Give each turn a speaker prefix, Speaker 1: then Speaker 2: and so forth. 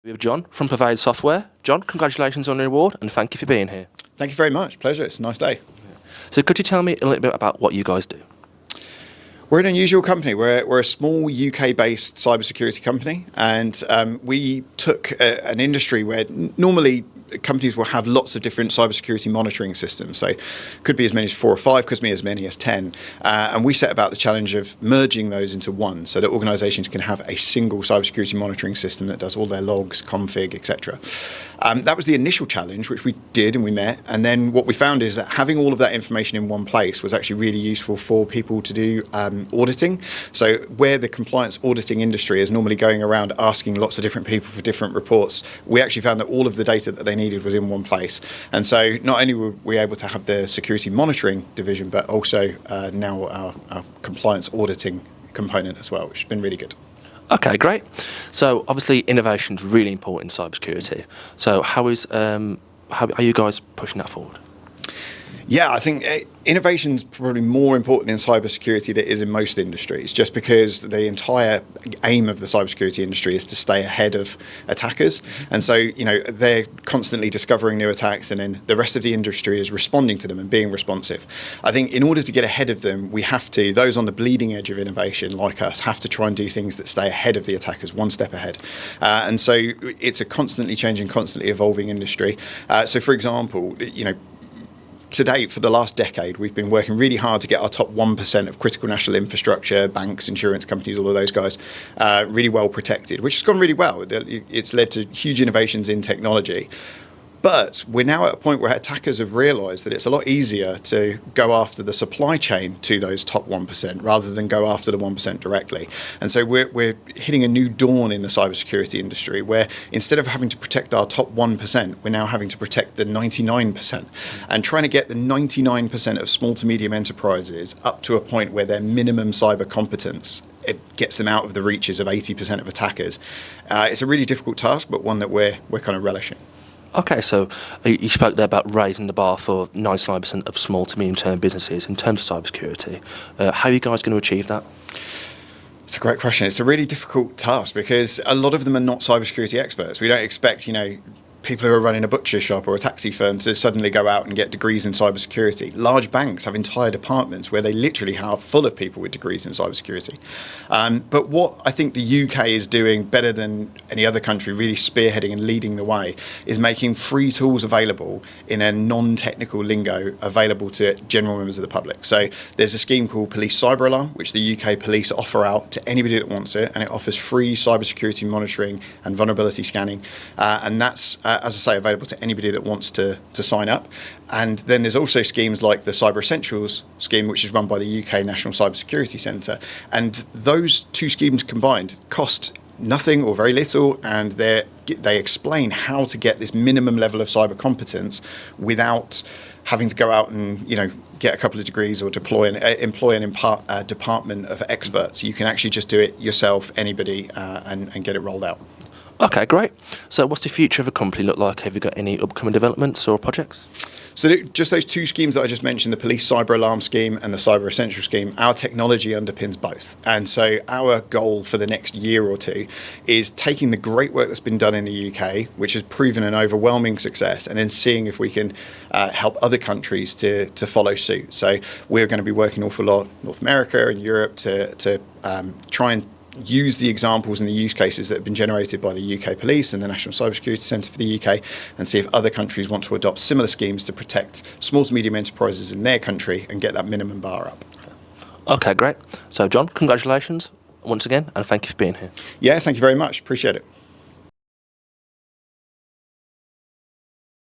Speaker 1: We have John from Provide Software. John, congratulations on the award and thank you for being here.
Speaker 2: Thank you very much. Pleasure. It's a nice day.
Speaker 1: So could you tell me a little bit about what you guys do?
Speaker 2: We're an unusual company. We're a small UK-based cybersecurity company, and we took an industry where normally companies will have lots of different cybersecurity monitoring systems. So could be as many as 4 or 5, could be as many as 10. And we set about the challenge of merging those into one so that organizations can have a single cybersecurity monitoring system that does all their logs, config, etc. That was the initial challenge, which we did and we met. And then what we found is that having all of that information in one place was actually really useful for people to do auditing. So where the compliance auditing industry is normally going around asking lots of different people for different reports, we actually found that all of the data that they needed was in one place. And so not only were we able to have the security monitoring division, but also now our compliance auditing component as well, which has been really good.
Speaker 1: Okay, great. So obviously innovation is really important in cybersecurity. So how are you guys pushing that forward?
Speaker 2: Yeah, I think innovation is probably more important in cybersecurity than it is in most industries, just because the entire aim of the cybersecurity industry is to stay ahead of attackers. And so, they're constantly discovering new attacks, and then the rest of the industry is responding to them and being responsive. I think in order to get ahead of them, those on the bleeding edge of innovation like us have to try and do things that stay ahead of the attackers, one step ahead. And so it's a constantly changing, constantly evolving industry. So for example, to date, for the last decade, we've been working really hard to get our top 1% of critical national infrastructure, banks, insurance companies, all of those guys, really well protected, which has gone really well. It's led to huge innovations in technology. But we're now at a point where attackers have realised that it's a lot easier to go after the supply chain to those top 1% rather than go after the 1% directly. And so we're hitting a new dawn in the cybersecurity industry where instead of having to protect our top 1%, we're now having to protect the 99%. And trying to get the 99% of small to medium enterprises up to a point where their minimum cyber competence it gets them out of the reaches of 80% of attackers. It's a really difficult task, but one that we're kind of relishing.
Speaker 1: Okay, so you spoke there about raising the bar for 99% of small to medium-term businesses in terms of cybersecurity. How are you guys going to achieve that?
Speaker 2: It's a great question. It's a really difficult task because a lot of them are not cybersecurity experts. We don't expect, people who are running a butcher shop or a taxi firm to suddenly go out and get degrees in cybersecurity. Large banks have entire departments where they literally are full of people with degrees in cybersecurity. But what I think the UK is doing better than any other country, really spearheading and leading the way, is making free tools available in a non-technical lingo available to general members of the public. So there's a scheme called Police Cyber Alarm, which the UK police offer out to anybody that wants it, and it offers free cybersecurity monitoring and vulnerability scanning. And that's as I say, available to anybody that wants to sign up. And then there's also schemes like the Cyber Essentials scheme, which is run by the UK National Cybersecurity Centre. And those two schemes combined cost nothing or very little, and they explain how to get this minimum level of cyber competence without having to go out and get a couple of degrees or employ a department of experts. You can actually just do it yourself, anybody, and get it rolled out.
Speaker 1: Okay, great. So what's the future of the company look like? Have you got any upcoming developments or projects?
Speaker 2: So just those two schemes that I just mentioned, the Police Cyber Alarm scheme and the Cyber Essential scheme, our technology underpins both. And so our goal for the next year or two is taking the great work that's been done in the UK, which has proven an overwhelming success, and then seeing if we can help other countries to follow suit. So we're going to be working an awful lot North America and Europe to try and use the examples and the use cases that have been generated by the UK Police and the National Cybersecurity Centre for the UK, and see if other countries want to adopt similar schemes to protect small to medium enterprises in their country and get that minimum bar up.
Speaker 1: Okay, great. So John, congratulations once again, and thank you for being here.
Speaker 2: Yeah, thank you very much. Appreciate it.